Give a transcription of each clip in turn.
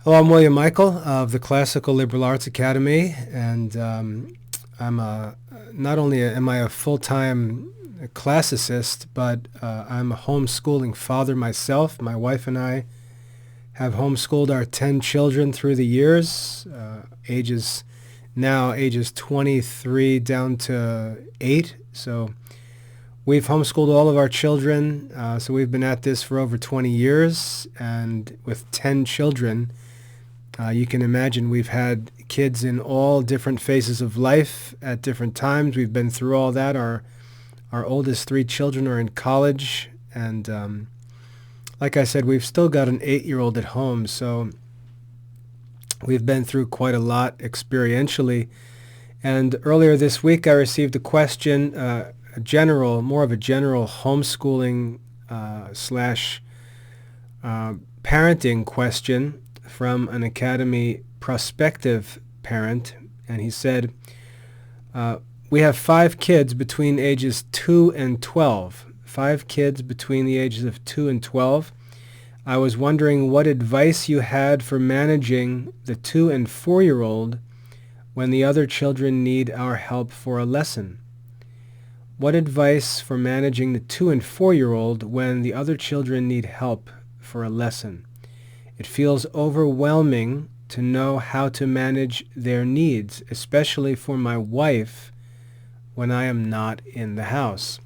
Hello, I'm William Michael of the Classical Liberal Arts Academy, and not only am I a full-time classicist, but I'm a homeschooling father myself. My wife and I have homeschooled our 10 children through the years, ages 23 down to 8. So we've homeschooled all of our children. So we've been at this for over 20 years, and with 10 children, you can imagine we've had kids in all different phases of life at different times. We've been through all that. Our oldest 3 children are in college, and like I said, we've still got an 8-year-old at home, so we've been through quite a lot experientially. And earlier this week, I received a question, more of a general homeschooling slash parenting question from an Academy prospective parent, and he said, we have 5 kids between ages 2 and 12. 5 kids between the ages of 2 and 12. I was wondering what advice you had for managing the 2 and 4-year-old when the other children need our help for a lesson. What advice for managing the 2 and 4-year-old when the other children need help for a lesson? It feels overwhelming to know how to manage their needs, especially for my wife when I am not in the house.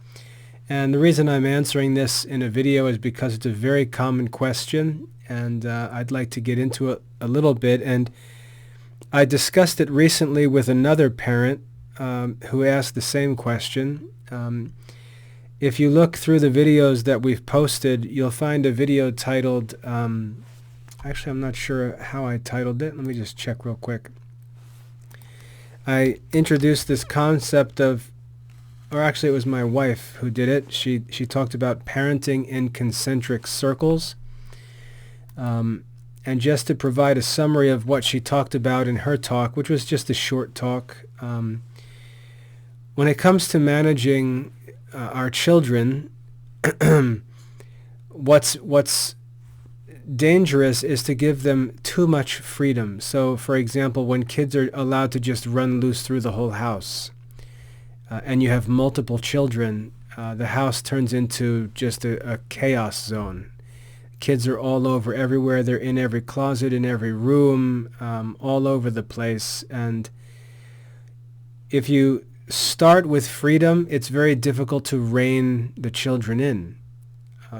And the reason I'm answering this in a video is because it's a very common question, and I'd like to get into it a little bit. And I discussed it recently with another parent who asked the same question. If you look through the videos that we've posted, you'll find a video titled, actually I'm not sure how I titled it. Let me just check real quick. I introduced this concept of, or actually it was my wife who did it. She talked about parenting in concentric circles. And just to provide a summary of what she talked about in her talk, which was just a short talk, when it comes to managing our children, what's dangerous is to give them too much freedom. So, for example, when kids are allowed to just run loose through the whole house, and you have multiple children, the house turns into just a chaos zone. Kids are all over everywhere. They're in every closet, in every room, all over the place. And if you start with freedom, it's very difficult to rein the children in.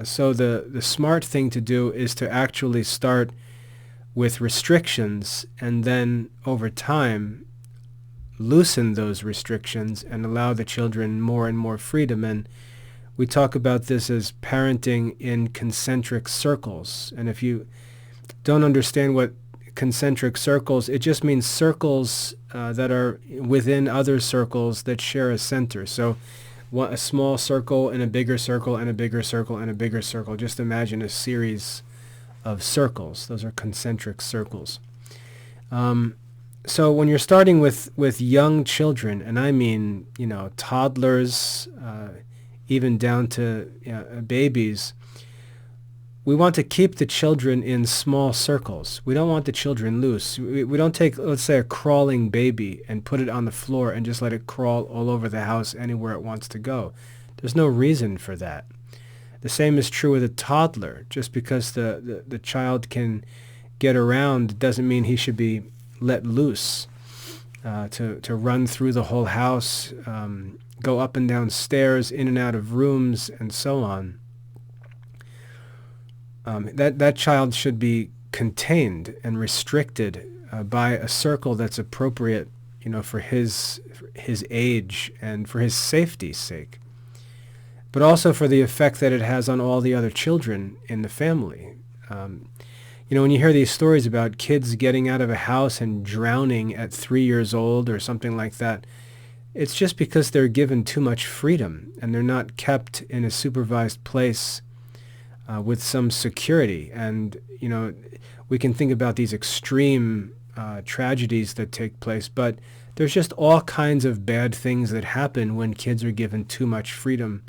So the smart thing to do is to actually start with restrictions, and then over time loosen those restrictions and allow the children more and more freedom. And we talk about this as parenting in concentric circles. And if you don't understand what concentric circles, it just means circles that are within other circles that share a center. So a small circle and a bigger circle and a bigger circle and a bigger circle. Just imagine a series of circles. Those are concentric circles. So when you're starting with young children, and I mean, toddlers, even down to babies, we want to keep the children in small circles. We don't want the children loose. We don't take, let's say, a crawling baby and put it on the floor and just let it crawl all over the house anywhere it wants to go. There's no reason for that. The same is true with a toddler. Just because the child can get around doesn't mean he should be let loose to run through the whole house, go up and down stairs, in and out of rooms, and so on. That child should be contained and restricted by a circle that's appropriate, for his age and for his safety's sake, but also for the effect that it has on all the other children in the family. When you hear these stories about kids getting out of a house and drowning at 3 years old or something like that, it's just because they're given too much freedom and they're not kept in a supervised place with some security. And, we can think about these extreme tragedies that take place, but there's just all kinds of bad things that happen when kids are given too much freedom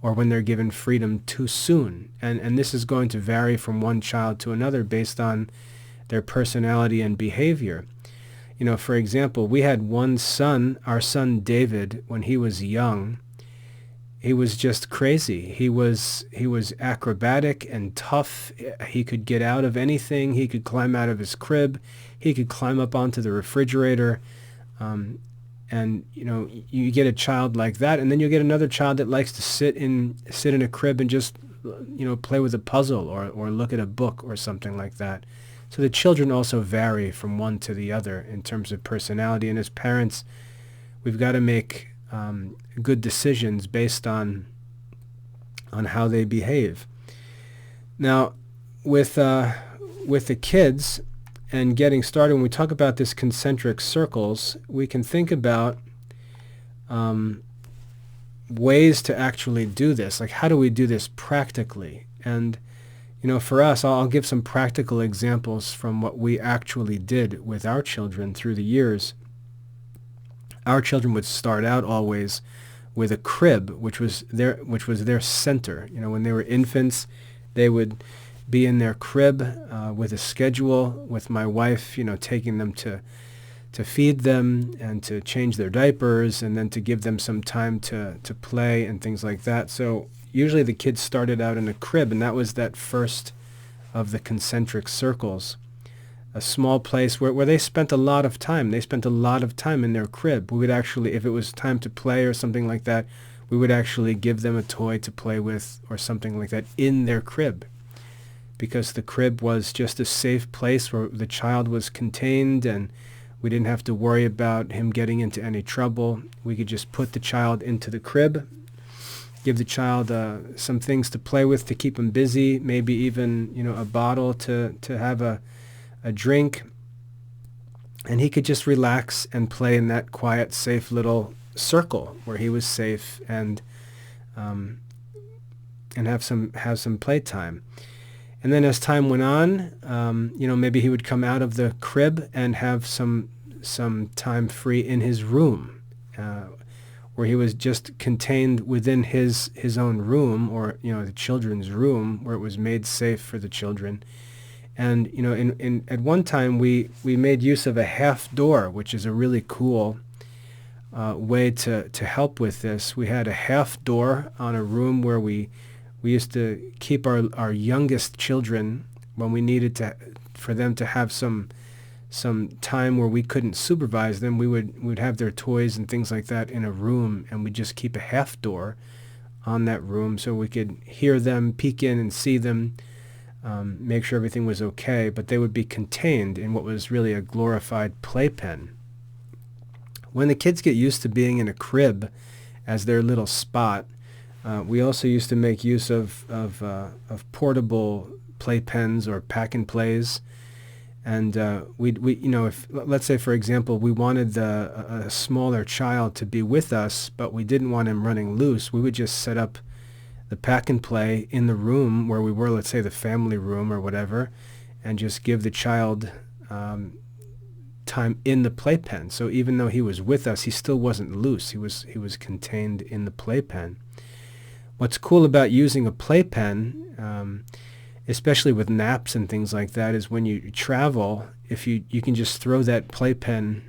or when they're given freedom too soon. And this is going to vary from one child to another based on their personality and behavior. For example, we had one son, our son David, when he was young. He was just crazy. He was acrobatic and tough. He could get out of anything. He could climb out of his crib. He could climb up onto the refrigerator. And you get a child like that, and then you get another child that likes to sit in a crib and just play with a puzzle or look at a book or something like that. So the children also vary from one to the other in terms of personality, and as parents, we've got to make good decisions based on how they behave. Now, with the kids and getting started, when we talk about this concentric circles, we can think about ways to actually do this. Like, how do we do this practically? And for us, I'll give some practical examples from what we actually did with our children through the years. Our children would start out always with a crib, which was their center. When they were infants, they would be in their crib with a schedule, with my wife, taking them to feed them and to change their diapers and then to give them some time to play and things like that. So usually the kids started out in a crib, and that was that first of the concentric circles. A small place where they spent a lot of time. They spent a lot of time in their crib. We would actually, if it was time to play or something like that, we would actually give them a toy to play with or something like that in their crib, because the crib was just a safe place where the child was contained and we didn't have to worry about him getting into any trouble. We could just put the child into the crib, give the child some things to play with to keep him busy, maybe even a bottle to have a drink, and he could just relax and play in that quiet, safe little circle where he was safe and have some playtime. And then as time went on, maybe he would come out of the crib and have some time free in his room, where he was just contained within his own room, or the children's room, where it was made safe for the children. And at one time we made use of a half door, which is a really cool way to help with this. We had a half door on a room where we used to keep our youngest children when we needed for them to have some time where we couldn't supervise them. We'd have their toys and things like that in a room, and we'd just keep a half door on that room so we could hear them, peek in and see them, make sure everything was okay, but they would be contained in what was really a glorified playpen. When the kids get used to being in a crib as their little spot, we also used to make use of portable playpens or pack and plays, and if let's say, for example, we wanted a smaller child to be with us, but we didn't want him running loose, we would just set up the pack and play in the room where we were, let's say the family room or whatever, and just give the child time in the playpen. So even though he was with us, he still wasn't loose. He was contained in the playpen. What's cool about using a playpen, especially with naps and things like that, is when you travel, if you can just throw that playpen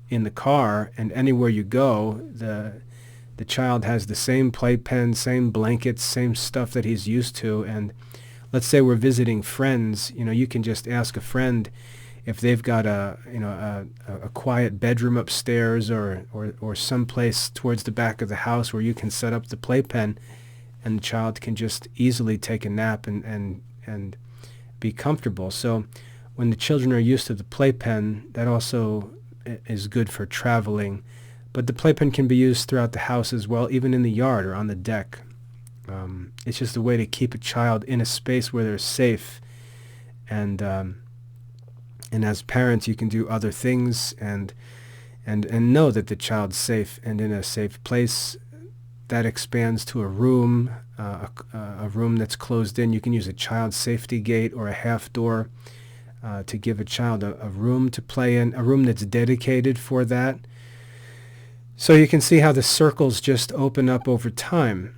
in the car, and anywhere you go, the child has the same playpen, same blankets, same stuff that he's used to. And let's say we're visiting friends, you can just ask a friend if they've got a quiet bedroom upstairs or someplace towards the back of the house where you can set up the playpen, and the child can just easily take a nap and be comfortable. So when the children are used to the playpen, that also is good for traveling. But the playpen can be used throughout the house as well, even in the yard or on the deck. It's just a way to keep a child in a space where they're safe. And as parents, you can do other things and know that the child's safe and in a safe place. That expands to a room that's closed in. You can use a child safety gate or a half door to give a child a room to play in, a room that's dedicated for that. So you can see how the circles just open up over time.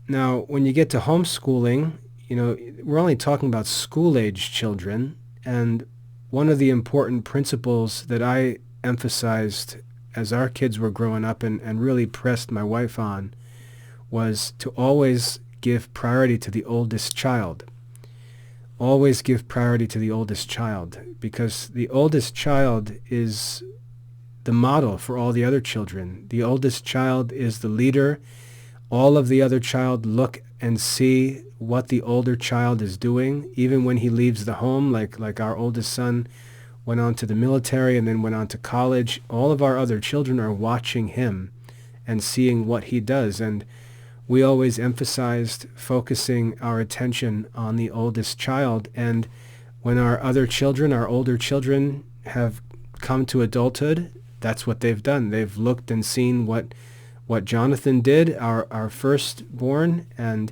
Now, when you get to homeschooling, we're only talking about school-age children, and one of the important principles that I emphasized as our kids were growing up and really pressed my wife on was to always give priority to the oldest child. Always give priority to the oldest child, because the oldest child is the model for all the other children. The oldest child is the leader. All of the other child look and see what the older child is doing, even when he leaves the home, like our oldest son went on to the military and then went on to college. All of our other children are watching him and seeing what he does. And we always emphasized focusing our attention on the oldest child. And when our other children, our older children, have come to adulthood, that's what they've done. They've looked and seen what Jonathan did, our firstborn, and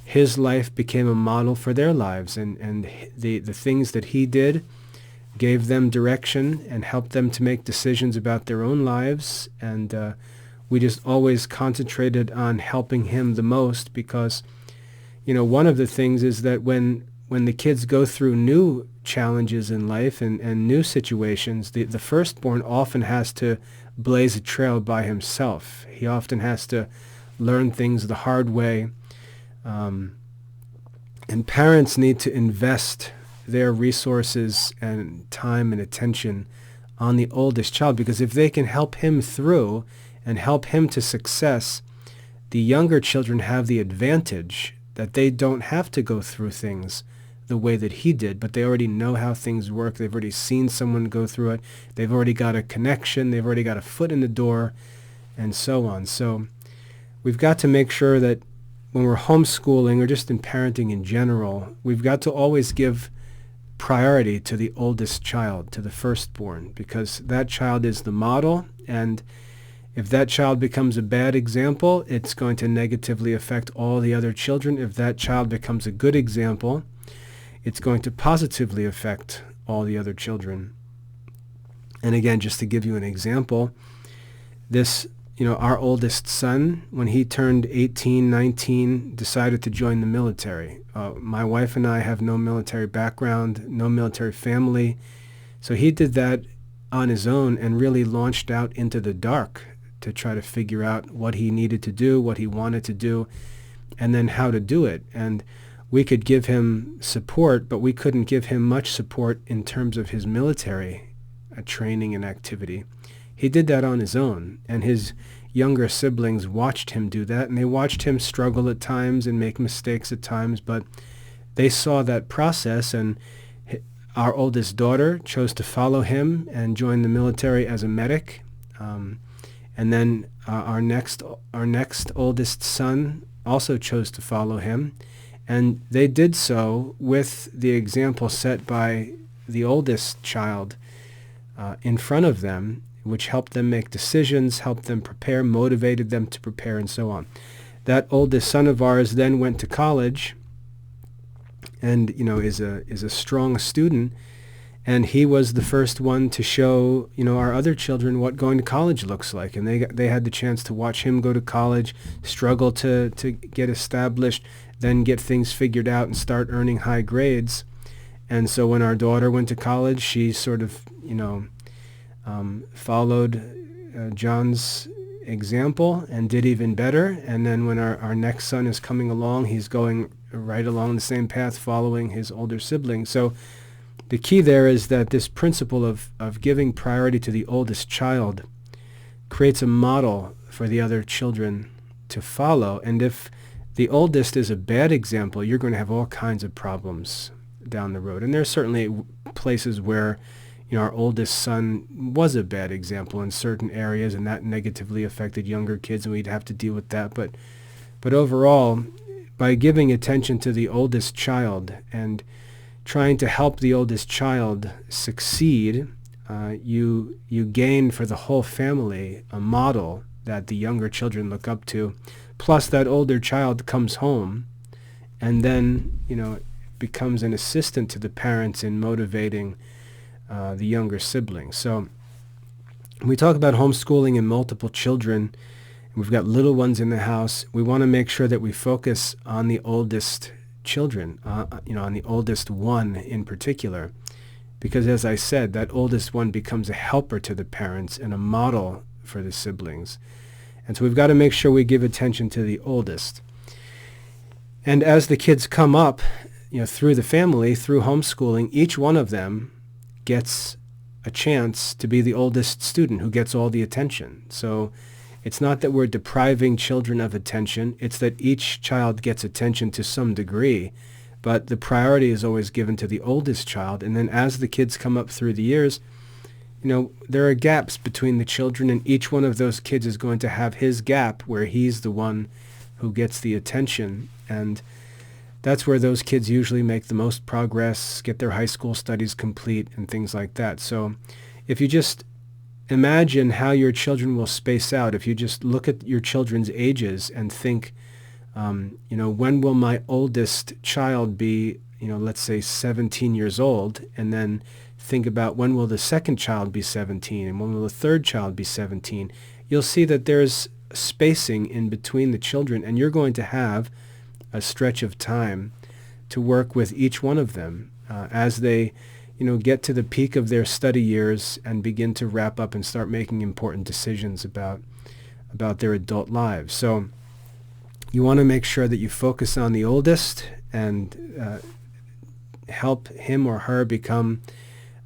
his life became a model for their lives. And the things that he did gave them direction and helped them to make decisions about their own lives. And we just always concentrated on helping him the most, because, one of the things is that when the kids go through new challenges in life and new situations, the firstborn often has to blaze a trail by himself. He often has to learn things the hard way. And parents need to invest their resources and time and attention on the oldest child, because if they can help him through and help him to success, the younger children have the advantage that they don't have to go through things the way that he did, but they already know how things work. They've already seen someone go through it. They've already got a connection. They've already got a foot in the door, and so on. So we've got to make sure that when we're homeschooling or just in parenting in general, we've got to always give priority to the oldest child, to the firstborn, because that child is the model. And if that child becomes a bad example, it's going to negatively affect all the other children. If that child becomes a good example, it's going to positively affect all the other children. And again, just to give you an example, our oldest son, when he turned 18, 19, decided to join the military. My wife and I have no military background, no military family. So he did that on his own and really launched out into the dark to try to figure out what he needed to do, what he wanted to do, and then how to do it. And we could give him support, but we couldn't give him much support in terms of his military training and activity. He did that on his own, and his younger siblings watched him do that, and they watched him struggle at times and make mistakes at times, but they saw that process, and our oldest daughter chose to follow him and join the military as a medic. And then our next oldest son also chose to follow him. And they did so with the example set by the oldest child in front of them, which helped them make decisions, helped them prepare, motivated them to prepare, and so on. That oldest son of ours then went to college and is a strong student. And he was the first one to show, our other children what going to college looks like. And they had the chance to watch him go to college, struggle to get established, then get things figured out and start earning high grades. And so when our daughter went to college, she sort of, followed John's example and did even better. And then when our next son is coming along, he's going right along the same path, following his older siblings. So the key there is that this principle of giving priority to the oldest child creates a model for the other children to follow. And if the oldest is a bad example, you're going to have all kinds of problems down the road. And there's certainly places where our oldest son was a bad example in certain areas, and that negatively affected younger kids, and we'd have to deal with that. But overall, by giving attention to the oldest child and trying to help the oldest child succeed, you gain for the whole family a model that the younger children look up to. Plus, that older child comes home and then, becomes an assistant to the parents in motivating the younger siblings. So when we talk about homeschooling and multiple children, and we've got little ones in the house, we want to make sure that we focus on the oldest children, on the oldest one in particular, because as I said, that oldest one becomes a helper to the parents and a model for the siblings. And so we've got to make sure we give attention to the oldest. And as the kids come up, through the family, through homeschooling, each one of them gets a chance to be the oldest student who gets all the attention. So it's not that we're depriving children of attention, it's that each child gets attention to some degree, but the priority is always given to the oldest child. And then as the kids come up through the years, there are gaps between the children, and each one of those kids is going to have his gap where he's the one who gets the attention. And that's where those kids usually make the most progress, get their high school studies complete, and things like that. So if you just imagine how your children will space out, if you just look at your children's ages and think, when will my oldest child be, let's say 17 years old, and then think about when will the second child be 17 and when will the third child be 17, you'll see that there's spacing in between the children, and you're going to have a stretch of time to work with each one of them as they get to the peak of their study years and begin to wrap up and start making important decisions about their adult lives. So you want to make sure that you focus on the oldest and help him or her become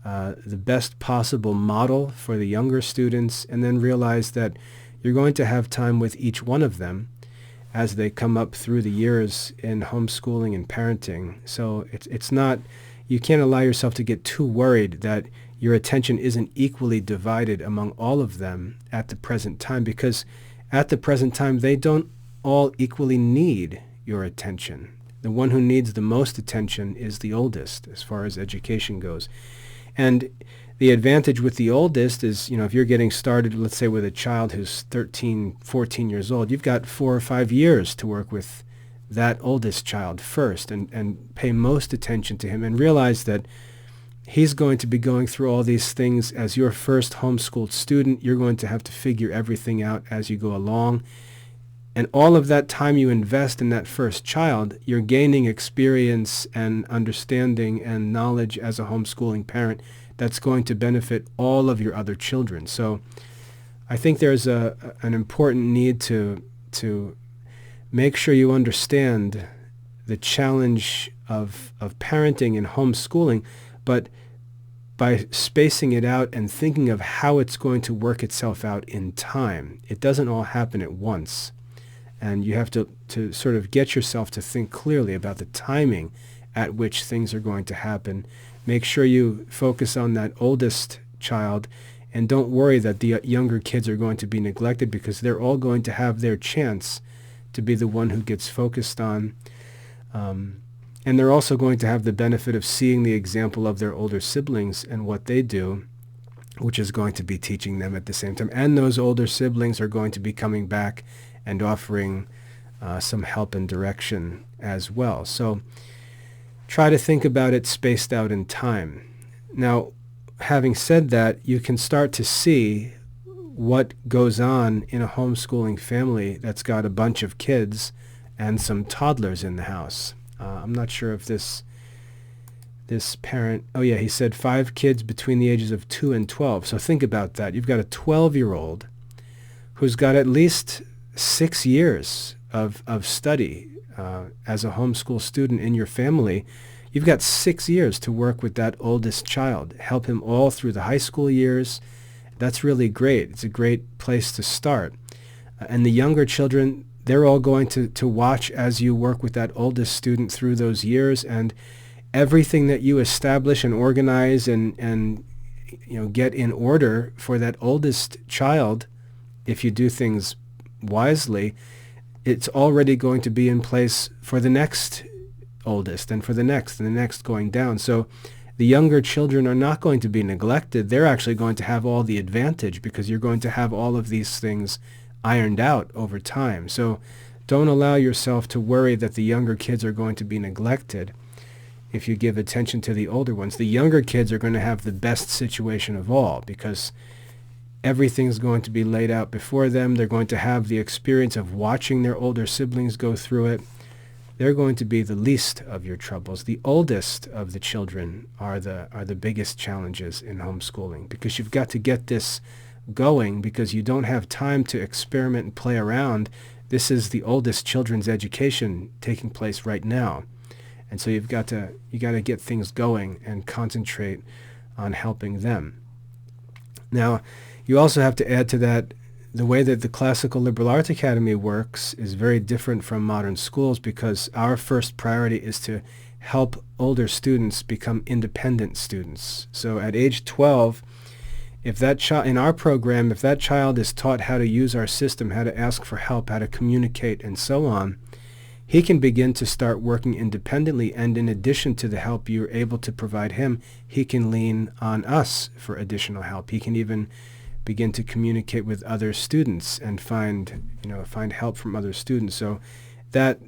the best possible model for the younger students, and then realize that you're going to have time with each one of them as they come up through the years in homeschooling and parenting. So it's not, you can't allow yourself to get too worried that your attention isn't equally divided among all of them at the present time, because at the present time they don't all equally need your attention. The one who needs the most attention is the oldest as far as education goes. And the advantage with the oldest is, if you're getting started, let's say with a child who's 13, 14 years old, you've got 4 or 5 years to work with that oldest child first and pay most attention to him, and realize that he's going to be going through all these things as your first homeschooled student. You're going to have to figure everything out as you go along. And all of that time you invest in that first child, you're gaining experience and understanding and knowledge as a homeschooling parent that's going to benefit all of your other children. So I think there's an important need to make sure you understand the challenge of parenting and homeschooling, but by spacing it out and thinking of how it's going to work itself out in time. It doesn't all happen at once. And you have to sort of get yourself to think clearly about the timing at which things are going to happen. Make sure you focus on that oldest child, and don't worry that the younger kids are going to be neglected, because they're all going to have their chance to be the one who gets focused on. And they're also going to have the benefit of seeing the example of their older siblings and what they do, which is going to be teaching them at the same time. And those older siblings are going to be coming back and offering some help and direction as well. So try to think about it spaced out in time. Now, having said that, you can start to see what goes on in a homeschooling family that's got a bunch of kids and some toddlers in the house. I'm not sure if this parent, he said 5 kids between the ages of 2 and 12. So think about that. You've got a 12-year-old who's got at least 6 years of study as a homeschool student in your family. You've got 6 years to work with that oldest child, help him all through the high school years. That's really great. It's a great place to start. And the younger children, they're all going to watch as you work with that oldest student through those years, and everything that you establish and organize and get in order for that oldest child, if you do things wisely, it's already going to be in place for the next oldest and for the next and the next going down. So the younger children are not going to be neglected. They're actually going to have all the advantage, because you're going to have all of these things ironed out over time. So don't allow yourself to worry that the younger kids are going to be neglected if you give attention to the older ones. The younger kids are going to have the best situation of all, because everything's going to be laid out before them. They're going to have the experience of watching their older siblings go through it. they're going to be the least of your troubles. The oldest of the children are the biggest challenges in homeschooling, because you've got to get this going, because you don't have time to experiment and play around. This is the oldest children's education taking place right now. And so you got to get things going and concentrate on helping them. Now, you also have to add to that, the way that the Classical Liberal Arts Academy works is very different from modern schools, because our first priority is to help older students become independent students. So at age 12, if that child in our program, if that child is taught how to use our system, how to ask for help, how to communicate, and so on, he can begin to start working independently, and in addition to the help you're able to provide him, he can lean on us for additional help. He can even begin to communicate with other students and find help from other students. So that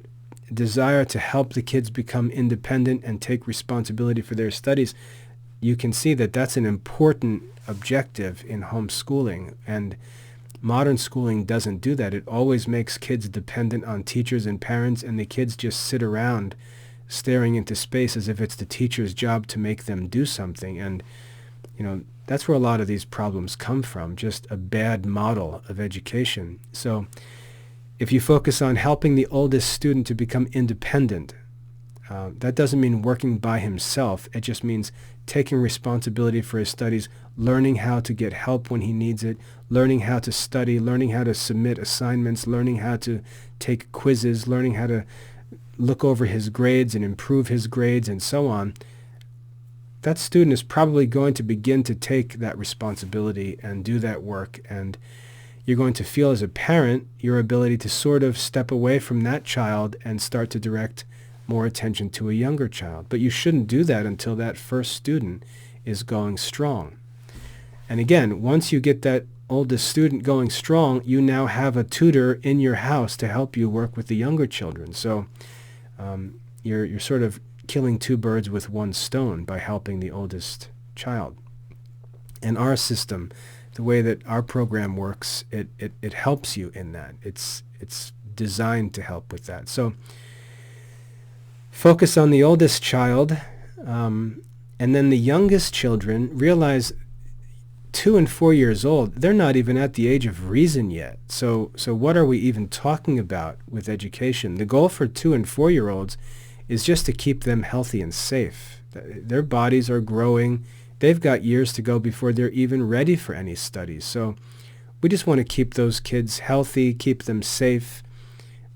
desire to help the kids become independent and take responsibility for their studies, you can see that that's an important objective in homeschooling. And modern schooling doesn't do that. It always makes kids dependent on teachers and parents, and the kids just sit around staring into space as if it's the teacher's job to make them do something. And that's where a lot of these problems come from, just a bad model of education. So if you focus on helping the oldest student to become independent, that doesn't mean working by himself. It just means taking responsibility for his studies, learning how to get help when he needs it, learning how to study, learning how to submit assignments, learning how to take quizzes, learning how to look over his grades and improve his grades, and so on. That student is probably going to begin to take that responsibility and do that work, and you're going to feel as a parent your ability to sort of step away from that child and start to direct more attention to a younger child. But you shouldn't do that until that first student is going strong. And again, once you get that oldest student going strong, you now have a tutor in your house to help you work with the younger children. So you're sort of killing two birds with one stone by helping the oldest child. And our system, the way that our program works, it helps you in that. It's designed to help with that. So focus on the oldest child, and then the youngest children. Realize 2 and 4 years old, they're not even at the age of reason yet. So what are we even talking about with education? The goal for 2 and 4-year-olds is just to keep them healthy and safe. Their bodies are growing. They've got years to go before they're even ready for any studies. So we just want to keep those kids healthy, keep them safe,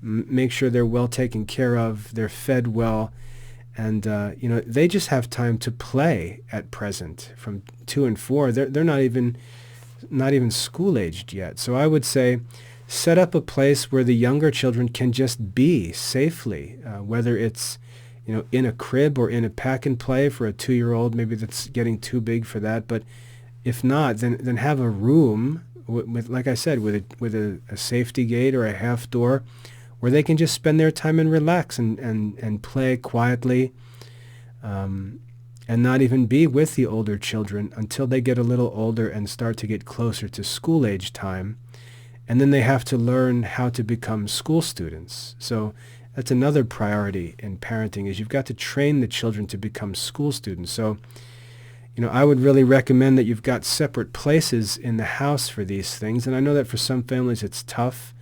make sure they're well taken care of, they're fed well, and they just have time to play at present. From 2 and 4, they're not even school aged yet. So I would say, set up a place where the younger children can just be safely, whether it's in a crib or in a pack and play for a 2-year-old. Maybe that's getting too big for that, but if not, then have a room with like I said, with a safety gate or a half door, where they can just spend their time and relax and play quietly, and not even be with the older children until they get a little older and start to get closer to school age time. And then they have to learn how to become school students. So that's another priority in parenting, is you've got to train the children to become school students. So, I would really recommend that you've got separate places in the house for these things. And I know that for some families it's tough.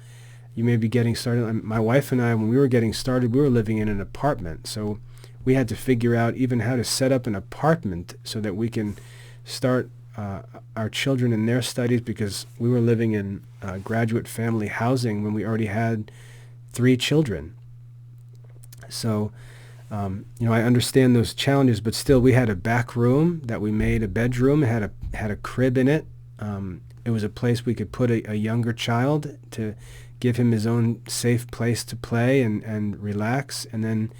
You may be getting started. My wife and I, when we were getting started, we were living in an apartment. So we had to figure out even how to set up an apartment so that we can start our children in their studies, because we were living in graduate family housing when we already had 3 children. So, I understand those challenges, but still, we had a back room that we made a bedroom. It had a crib in it. It was a place we could put a younger child to give him his own safe place to play and relax. And then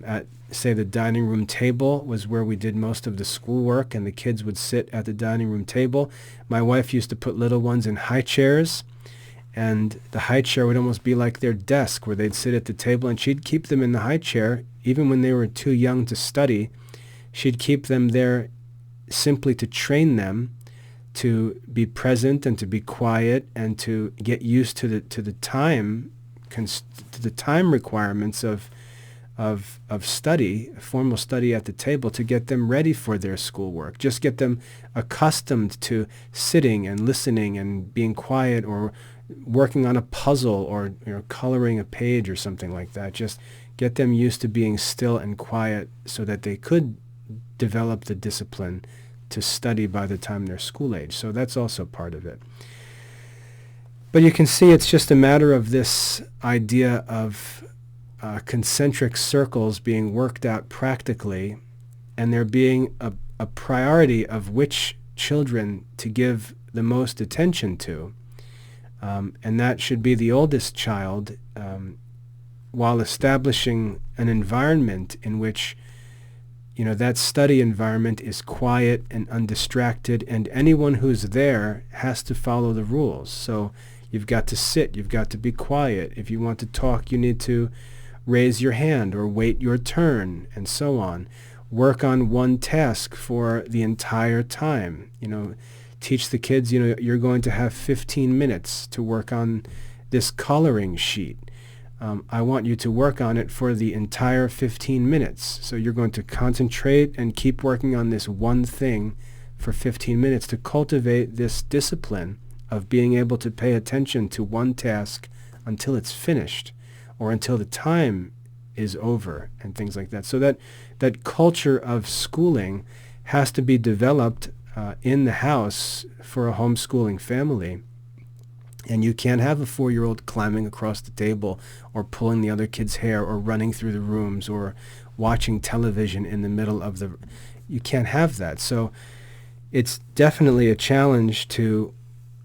at, say, the dining room table was where we did most of the schoolwork, and the kids would sit at the dining room table. My wife used to put little ones in high chairs, and the high chair would almost be like their desk, where they'd sit at the table, and she'd keep them in the high chair even when they were too young to study. She'd keep them there simply to train them to be present and to be quiet and to get used to the time requirements of of study, formal study at the table, to get them ready for their schoolwork. Just get them accustomed to sitting and listening and being quiet, or working on a puzzle, or coloring a page or something like that. Just get them used to being still and quiet so that they could develop the discipline to study by the time they're school age. So that's also part of it. But you can see it's just a matter of this idea of concentric circles being worked out practically, and there being a priority of which children to give the most attention to. And that should be the oldest child, while establishing an environment in which that study environment is quiet and undistracted, and anyone who's there has to follow the rules. So you've got to sit, you've got to be quiet. If you want to talk, you need to raise your hand or wait your turn, and so on. Work on one task for the entire time. Teach the kids, you're going to have 15 minutes to work on this coloring sheet. I want you to work on it for the entire 15 minutes. So you're going to concentrate and keep working on this one thing for 15 minutes to cultivate this discipline of being able to pay attention to one task until it's finished, or until the time is over, and things like that. So that culture of schooling has to be developed in the house for a homeschooling family. And you can't have a 4-year-old climbing across the table, or pulling the other kid's hair, or running through the rooms, or watching television in the middle of the... You can't have that. So it's definitely a challenge to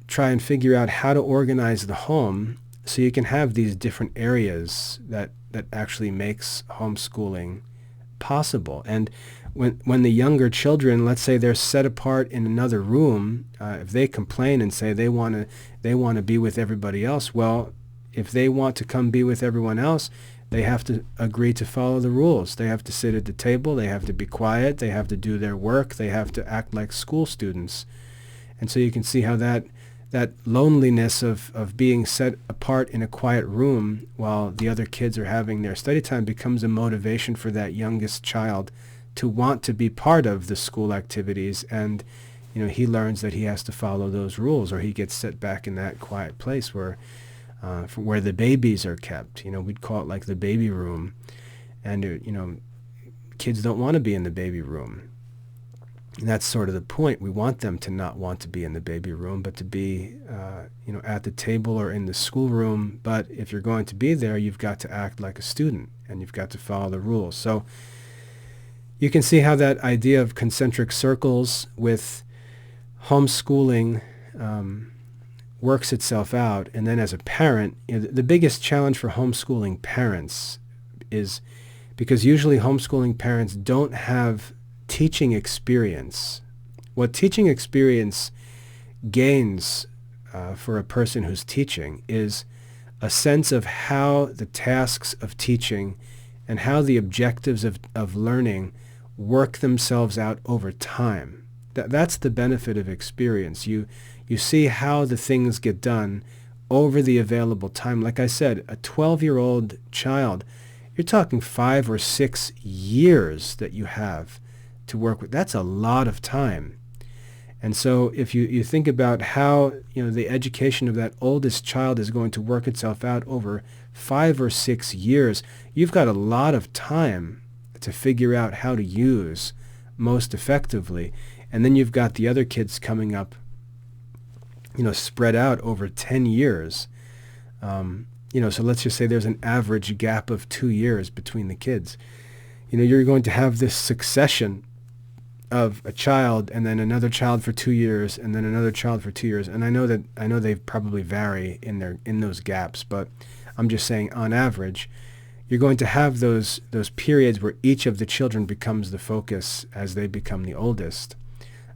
try and figure out how to organize the home so you can have these different areas that actually makes homeschooling possible. And when the younger children, let's say they're set apart in another room, if they complain and say they want to be with everybody else, well, if they want to come be with everyone else, they have to agree to follow the rules. They have to sit at the table, they have to be quiet, they have to do their work, they have to act like school students. And so you can see how that loneliness of being set apart in a quiet room while the other kids are having their study time becomes a motivation for that youngest child to want to be part of the school activities. And he learns that he has to follow those rules, or he gets set back in that quiet place where the babies are kept. We'd call it like the baby room. And kids don't want to be in the baby room. And that's sort of the point. We want them to not want to be in the baby room, but to be, at the table or in the schoolroom. But if you're going to be there, you've got to act like a student, and you've got to follow the rules. So you can see how that idea of concentric circles with homeschooling works itself out. And then as a parent, the biggest challenge for homeschooling parents is because usually homeschooling parents don't have teaching experience. What teaching experience gains for a person who's teaching is a sense of how the tasks of teaching and how the objectives of learning work themselves out over time. That's the benefit of experience. You see how the things get done over the available time. Like I said, a 12-year-old child, you're talking 5 or 6 years that you have to work with. That's a lot of time. And so if you think about how the education of that oldest child is going to work itself out over 5 or 6 years, you've got a lot of time to figure out how to use most effectively. And then you've got the other kids coming up, spread out over 10 years. So let's just say there's an average gap of 2 years between the kids. You're going to have this succession of a child, and then another child for 2 years, and then another child for 2 years. And I know they probably vary in those gaps, but I'm just saying on average, you're going to have those periods where each of the children becomes the focus as they become the oldest.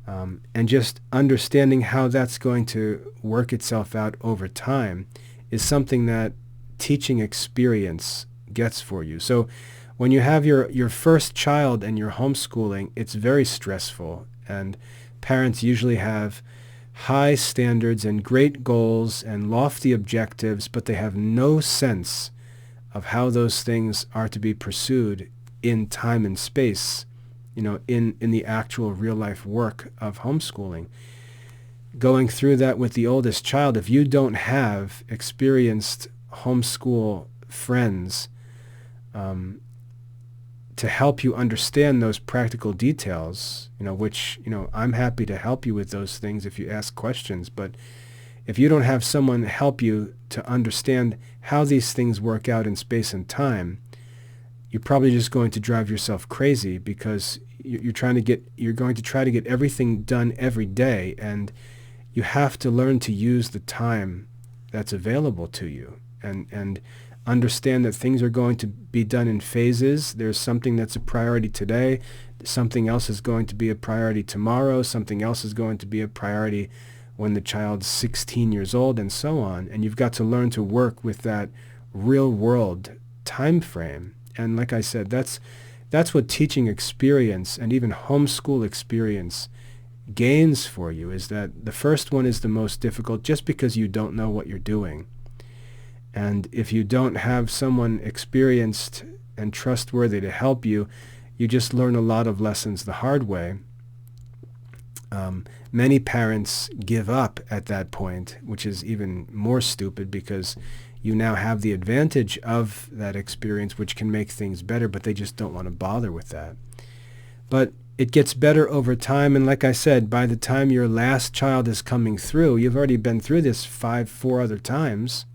And just understanding how that's going to work itself out over time is something that teaching experience gets for you. So when you have your first child and you're homeschooling, it's very stressful, and parents usually have high standards and great goals and lofty objectives, but they have no sense of how those things are to be pursued in time and space, in the actual real life work of homeschooling. Going through that with the oldest child, if you don't have experienced homeschool friends to help you understand those practical details, which, I'm happy to help you with those things if you ask questions, but if you don't have someone help you to understand how these things work out in space and time, you're probably just going to drive yourself crazy, because you're going to try to get everything done every day, and you have to learn to use the time that's available to you, and understand that things are going to be done in phases. There's something that's a priority today, something else is going to be a priority tomorrow, something else is going to be a priority when the child's 16 years old, and so on. And you've got to learn to work with that real world time frame. And like I said, that's what teaching experience and even homeschool experience gains for you, is that the first one is the most difficult just because you don't know what you're doing. And if you don't have someone experienced and trustworthy to help you, you just learn a lot of lessons the hard way. Many parents give up at that point, which is even more stupid, because you now have the advantage of that experience, which can make things better, but they just don't want to bother with that. But it gets better over time, and like I said, by the time your last child is coming through, you've already been through this 4 other times,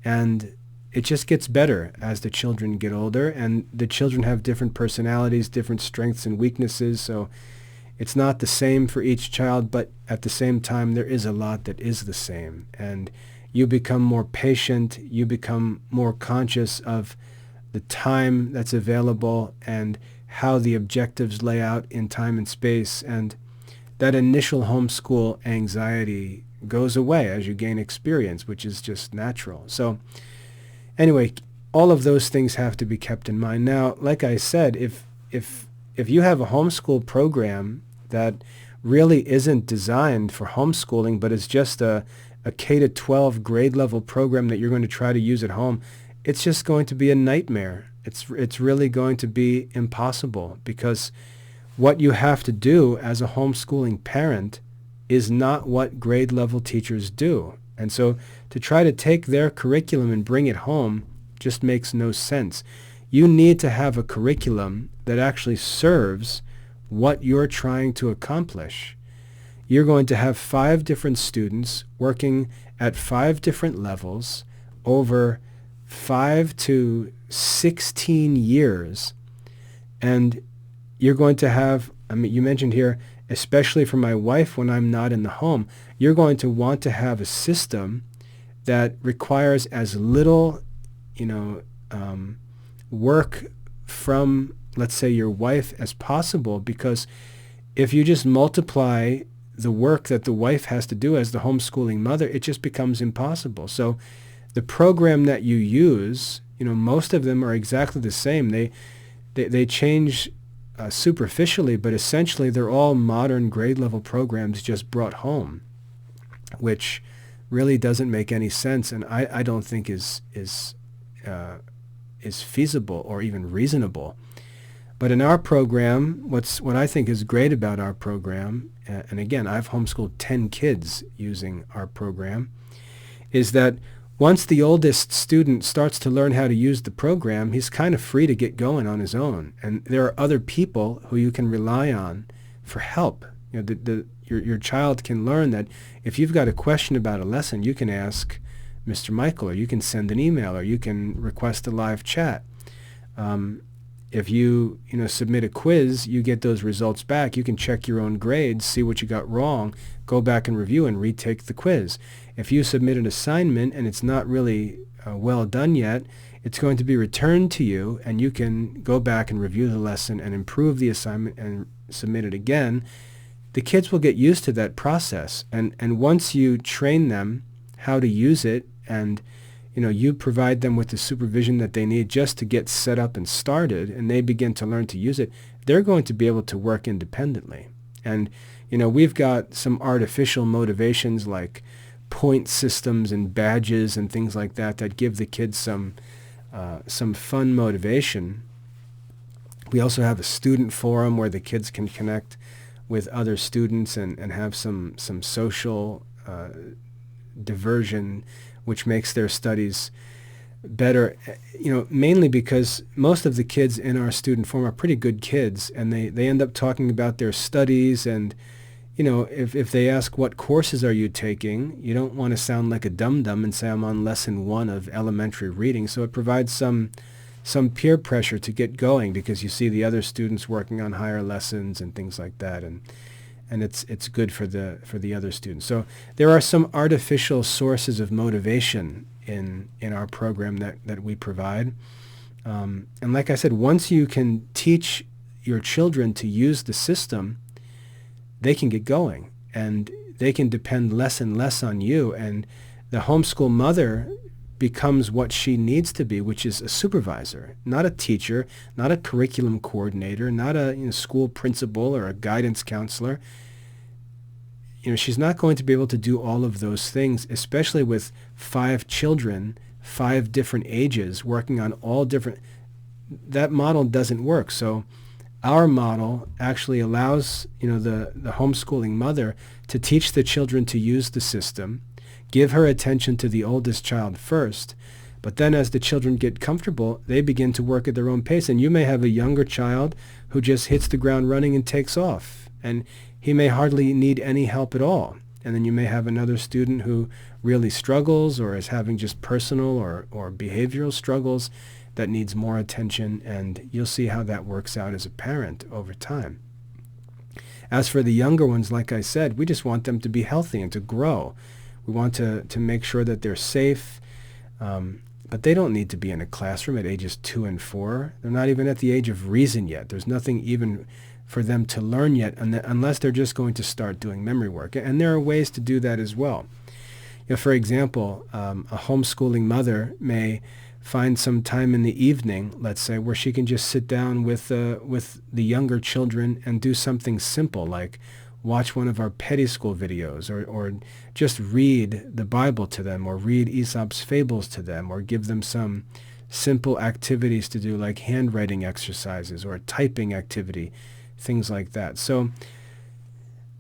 and it just gets better as the children get older, and the children have different personalities, different strengths and weaknesses, so it's not the same for each child, but at the same time, there is a lot that is the same. And you become more patient, you become more conscious of the time that's available and how the objectives lay out in time and space. And that initial homeschool anxiety goes away as you gain experience, which is just natural. So anyway, all of those things have to be kept in mind. Now, like I said, if you have a homeschool program that really isn't designed for homeschooling, but is just a K-12 grade level program that you're going to try to use at home, it's just going to be a nightmare. It's really going to be impossible, because what you have to do as a homeschooling parent is not what grade level teachers do. And so to try to take their curriculum and bring it home just makes no sense. You need to have a curriculum that actually serves what you're trying to accomplish. You're going to have 5 different students working at 5 different levels over 5 to 16 years. And you're going to have, you mentioned here, especially for my wife when I'm not in the home, you're going to want to have a system that requires as little, work from, let's say, your wife as possible, because if you just multiply the work that the wife has to do as the homeschooling mother, it just becomes impossible. So the program that you use, most of them are exactly the same. They change superficially, but essentially they're all modern grade level programs just brought home, which really doesn't make any sense, and I don't think is feasible or even reasonable. But in our program, what I think is great about our program, and again, I've homeschooled 10 kids using our program, is that once the oldest student starts to learn how to use the program, he's kind of free to get going on his own. And there are other people who you can rely on for help. Your child can learn that if you've got a question about a lesson, you can ask Mr. Michael, or you can send an email, or you can request a live chat. If you submit a quiz, you get those results back. You can check your own grades, see what you got wrong, go back and review and retake the quiz. If you submit an assignment and it's not really well done yet, it's going to be returned to you, and you can go back and review the lesson and improve the assignment and submit it again. The kids will get used to that process, and once you train them how to use it, and you provide them with the supervision that they need just to get set up and started, and they begin to learn to use it, they're going to be able to work independently. And we've got some artificial motivations like point systems and badges and things like that give the kids some some fun motivation. We also have a student forum where the kids can connect with other students and have some social diversion, which makes their studies better, mainly because most of the kids in our student forum are pretty good kids, and they end up talking about their studies. And if they ask, what courses are you taking, you don't want to sound like a dum-dum and say, I'm on lesson 1 of elementary reading. So it provides some peer pressure to get going, because you see the other students working on higher lessons and things like that, and it's good for the other students. So there are some artificial sources of motivation in our program that we provide. And like I said, once you can teach your children to use the system, they can get going, and they can depend less and less on you. And the homeschool mother becomes what she needs to be, which is a supervisor, not a teacher, not a curriculum coordinator, not a school principal or a guidance counselor. She's not going to be able to do all of those things, especially with 5 children, 5 different ages, working on all different. That model doesn't work. So our model actually allows the homeschooling mother to teach the children to use the system, give her attention to the oldest child first, but then as the children get comfortable, they begin to work at their own pace. And you may have a younger child who just hits the ground running and takes off, and he may hardly need any help at all. And then you may have another student who really struggles or is having just personal or behavioral struggles that needs more attention, and you'll see how that works out as a parent over time. As for the younger ones, like I said, we just want them to be healthy and to grow. We want to make sure that they're safe, but they don't need to be in a classroom at ages 2 and 4. They're not even at the age of reason yet. There's nothing even for them to learn yet, unless they're just going to start doing memory work. And there are ways to do that as well. For example, a homeschooling mother may find some time in the evening, let's say, where she can just sit down with the younger children and do something simple, like watch one of our petty school videos, or just read the Bible to them, or read Aesop's fables to them, or give them some simple activities to do, like handwriting exercises or a typing activity, things like that. So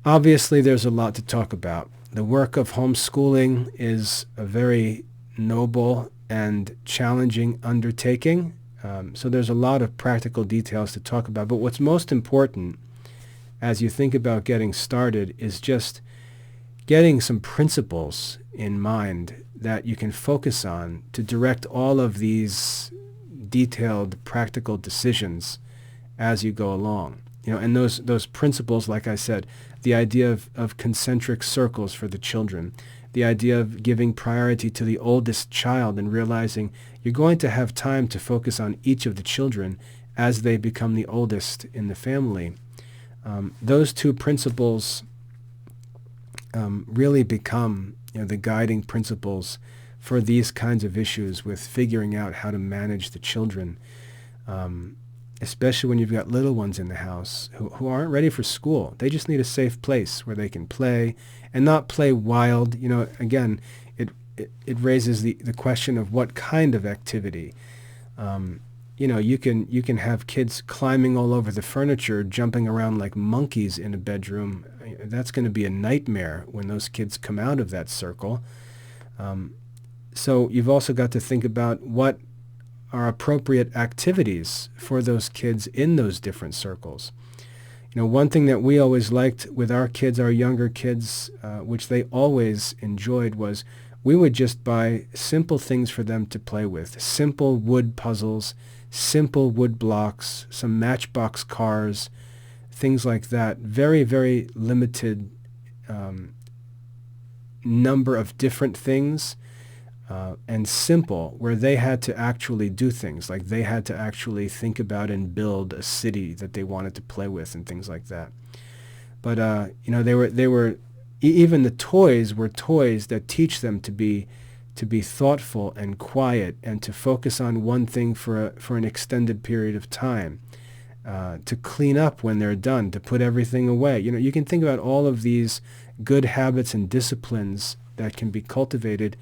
obviously there's a lot to talk about. The work of homeschooling is a very noble and challenging undertaking. So there's a lot of practical details to talk about. But what's most important as you think about getting started is just getting some principles in mind that you can focus on to direct all of these detailed practical decisions as you go along. And those principles, like I said, the idea of concentric circles for the children, the idea of giving priority to the oldest child and realizing you're going to have time to focus on each of the children as they become the oldest in the family. Those 2 principles really become the guiding principles for these kinds of issues with figuring out how to manage the children, especially when you've got little ones in the house who aren't ready for school. They just need a safe place where they can play and not play wild. Again, it raises the question of what kind of activity. You can have kids climbing all over the furniture, jumping around like monkeys in a bedroom. That's going to be a nightmare when those kids come out of that circle. So you've also got to think about what are appropriate activities for those kids in those different circles. One thing that we always liked with our kids, our younger kids, which they always enjoyed, was we would just buy simple things for them to play with. Simple wood puzzles, simple wood blocks, some matchbox cars, things like that. Very, very limited number of different things, and simple, where they had to actually do things, like they had to actually think about and build a city that they wanted to play with and things like that. But they were even the toys were toys that teach them to be thoughtful and quiet and to focus on one thing for an extended period of time, to clean up when they're done, to put everything away. You can think about all of these good habits and disciplines that can be cultivated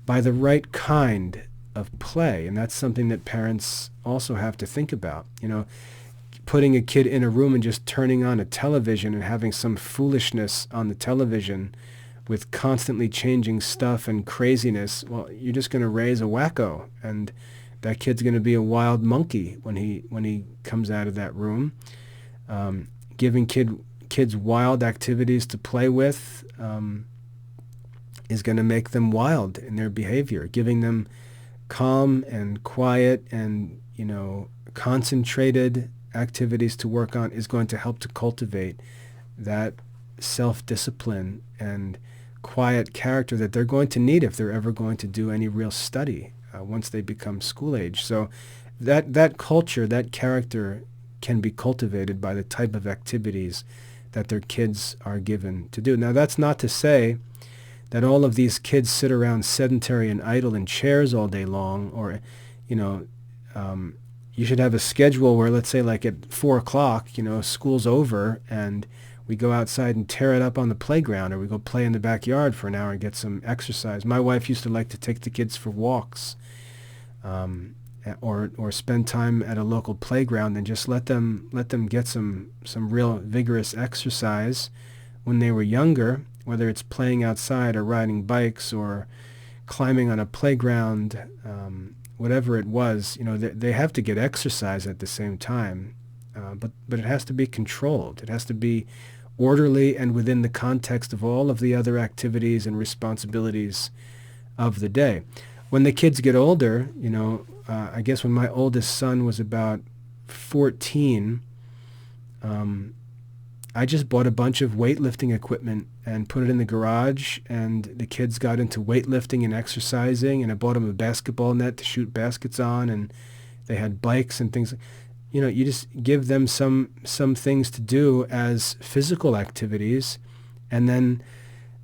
by the right kind of play, and that's something that parents also have to think about. Putting a kid in a room and just turning on a television and having some foolishness on the television with constantly changing stuff and craziness, well, you're just going to raise a wacko, and that kid's going to be a wild monkey when he comes out of that room. Giving kids wild activities to play with is going to make them wild in their behavior. Giving them calm and quiet and concentrated activities to work on is going to help to cultivate that self-discipline and quiet character that they're going to need if they're ever going to do any real study once they become school age. So that culture, that character can be cultivated by the type of activities that their kids are given to do. Now, that's not to say that all of these kids sit around sedentary and idle in chairs all day long, or, you should have a schedule where, let's say, like at 4 o'clock, school's over, and we go outside and tear it up on the playground, or we go play in the backyard for an hour and get some exercise. My wife used to like to take the kids for walks, or spend time at a local playground and just let them get some real vigorous exercise when they were younger, whether it's playing outside or riding bikes or climbing on a playground, whatever it was. They have to get exercise at the same time, but it has to be controlled. It has to be orderly and within the context of all of the other activities and responsibilities of the day. When the kids get older, I guess when my oldest son was about 14, I just bought a bunch of weightlifting equipment and put it in the garage, and the kids got into weightlifting and exercising, and I bought them a basketball net to shoot baskets on, and they had bikes and things. You just give them some things to do as physical activities, and then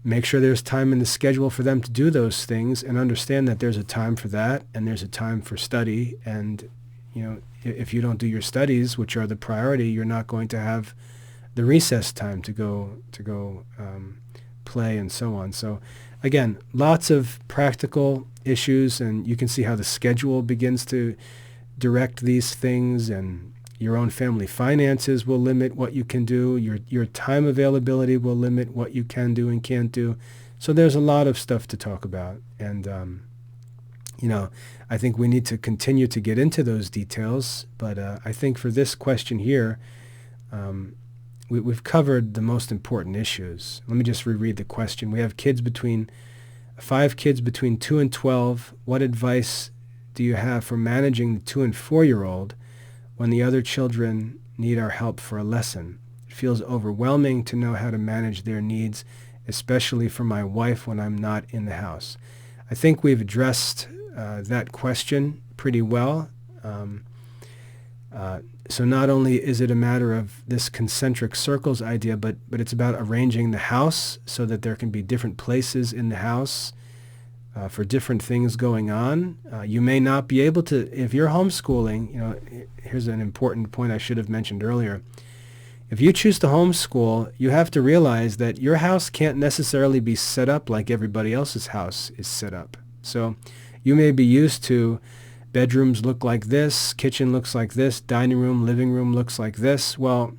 make sure there's time in the schedule for them to do those things, and understand that there's a time for that and there's a time for study. And if you don't do your studies, which are the priority, you're not going to have the recess time to go play and so on. So again, lots of practical issues, and you can see how the schedule begins to direct these things, and your own family finances will limit what you can do. Your time availability will limit what you can do and can't do. So there's a lot of stuff to talk about. And, I think we need to continue to get into those details. But I think for this question here, we've covered the most important issues. Let me just reread the question. We have 5 kids between 2 and 12. What advice do you have for managing the 2 and 4-year-old when the other children need our help for a lesson? It feels overwhelming to know how to manage their needs, especially for my wife when I'm not in the house. I think we've addressed that question pretty well. So not only is it a matter of this concentric circles idea, but it's about arranging the house so that there can be different places in the house for different things going on. You may not be able to, if you're homeschooling, here's an important point I should have mentioned earlier. If you choose to homeschool, you have to realize that your house can't necessarily be set up like everybody else's house is set up. So you may be used to bedrooms look like this, kitchen looks like this, dining room, living room looks like this. Well,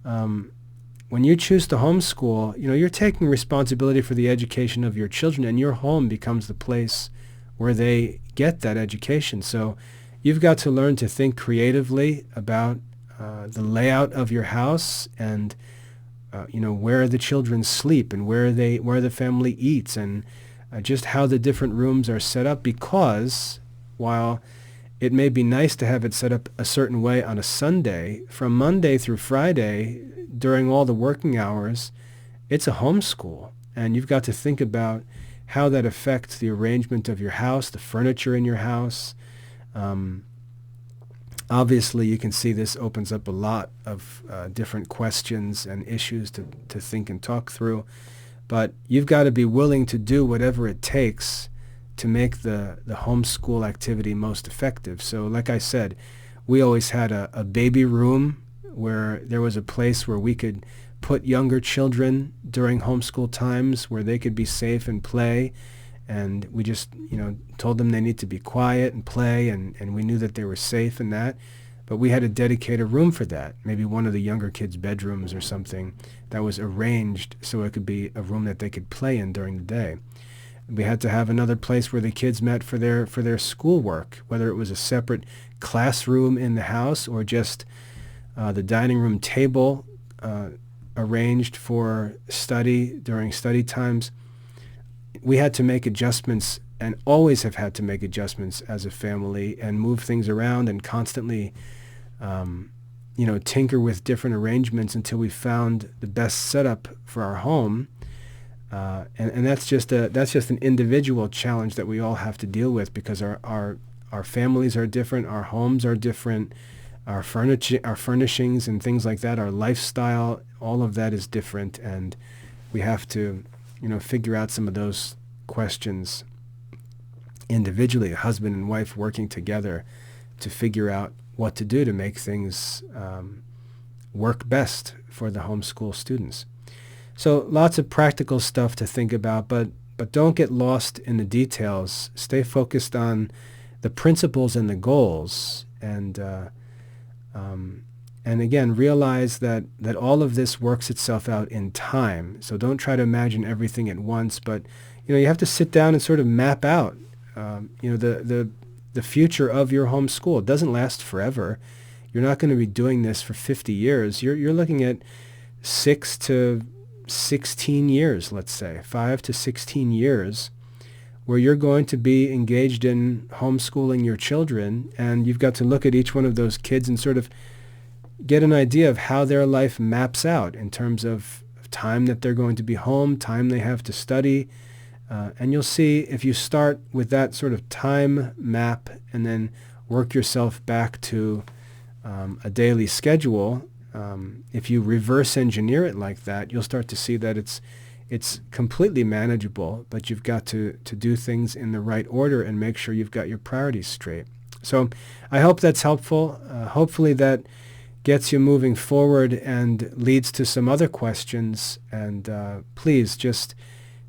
when you choose to homeschool, you're taking responsibility for the education of your children, and your home becomes the place where they get that education. So you've got to learn to think creatively about the layout of your house, and where the children sleep, and where the family eats, and just how the different rooms are set up. Because while it may be nice to have it set up a certain way on a Sunday, from Monday through Friday, during all the working hours, it's a homeschool. And you've got to think about how that affects the arrangement of your house, the furniture in your house. Obviously, you can see this opens up a lot of different questions and issues to think and talk through. But you've got to be willing to do whatever it takes to make the homeschool activity most effective. So like I said, we always had a baby room where there was a place where we could put younger children during homeschool times where they could be safe and play. and we just, told them they need to be quiet and play, and we knew that they were safe in that. But we had to dedicate a room for that, maybe one of the younger kids' bedrooms or something that was arranged so it could be a room that they could play in during the day. We had to have another place where the kids met for their schoolwork, whether it was a separate classroom in the house or just the dining room table arranged for study during study times. We had to make adjustments and always have had to make adjustments as a family and move things around and constantly tinker with different arrangements until we found the best setup for our home. And that's just an individual challenge that we all have to deal with because our families are different, our homes are different, our furnishings and things like that, our lifestyle, all of that is different, and we have to, figure out some of those questions individually, a husband and wife working together to figure out what to do to make things work best for the homeschool students. So lots of practical stuff to think about, but don't get lost in the details. Stay focused on the principles and the goals, and again, realize that all of this works itself out in time. So don't try to imagine everything at once, but you have to sit down and sort of map out the future of your homeschool. It doesn't last forever. You're not going to be doing this for 50 years. You're looking at 6 to 16 years, let's say, 5 to 16 years, where you're going to be engaged in homeschooling your children, and you've got to look at each one of those kids and sort of get an idea of how their life maps out in terms of time that they're going to be home, time they have to study, and you'll see if you start with that sort of time map and then work yourself back to a daily schedule. If you reverse engineer it like that, you'll start to see that it's completely manageable, but you've got to do things in the right order and make sure you've got your priorities straight. So I hope that's helpful. Hopefully that gets you moving forward and leads to some other questions. And please just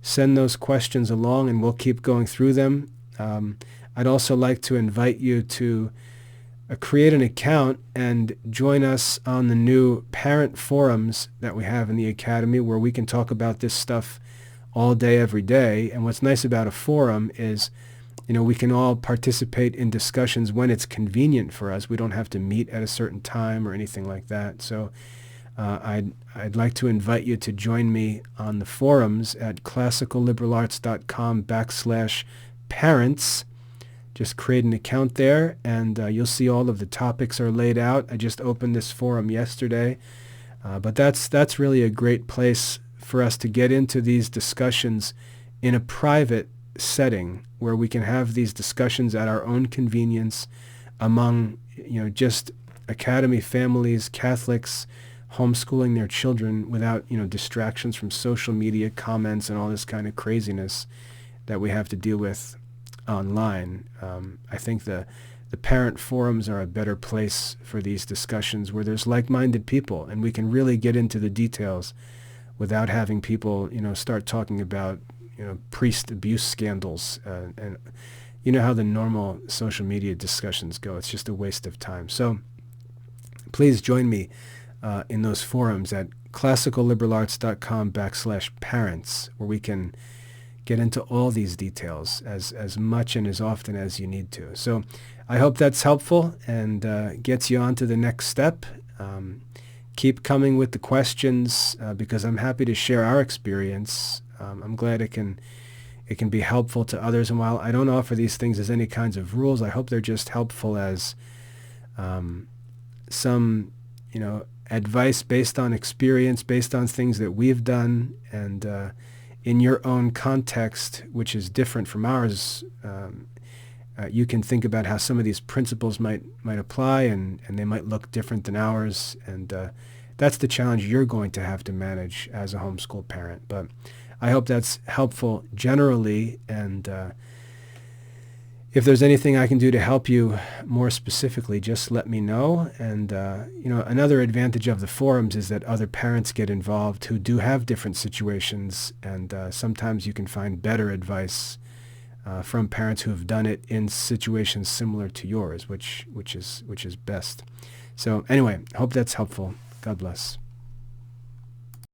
send those questions along and we'll keep going through them. I'd also like to invite you to create an account and join us on the new parent forums that we have in the Academy, where we can talk about this stuff all day, every day. And what's nice about a forum is, we can all participate in discussions when it's convenient for us. We don't have to meet at a certain time or anything like that. So I'd like to invite you to join me on the forums at classicalliberarts.com/parents. Just create an account there, and you'll see all of the topics are laid out. I just opened this forum yesterday, but that's really a great place for us to get into these discussions in a private setting where we can have these discussions at our own convenience among, just Academy families, Catholics, homeschooling their children without, distractions from social media comments and all this kind of craziness that we have to deal with online. I think the parent forums are a better place for these discussions where there's like-minded people and we can really get into the details without having people, start talking about, priest abuse scandals. And you know how the normal social media discussions go. It's just a waste of time. So please join me in those forums at classicalliberarts.com/parents, where we can get into all these details as much and as often as you need to. So I hope that's helpful and gets you on to the next step. Keep coming with the questions because I'm happy to share our experience. I'm glad it can be helpful to others. And while I don't offer these things as any kinds of rules, I hope they're just helpful as some, advice based on experience, based on things that we've done, and in your own context, which is different from ours, you can think about how some of these principles might apply, and they might look different than ours, and that's the challenge you're going to have to manage as a homeschool parent. But I hope that's helpful generally, and if there's anything I can do to help you more specifically, just let me know. And another advantage of the forums is that other parents get involved who do have different situations, and sometimes you can find better advice from parents who have done it in situations similar to yours, which is best. So anyway, hope that's helpful. God bless.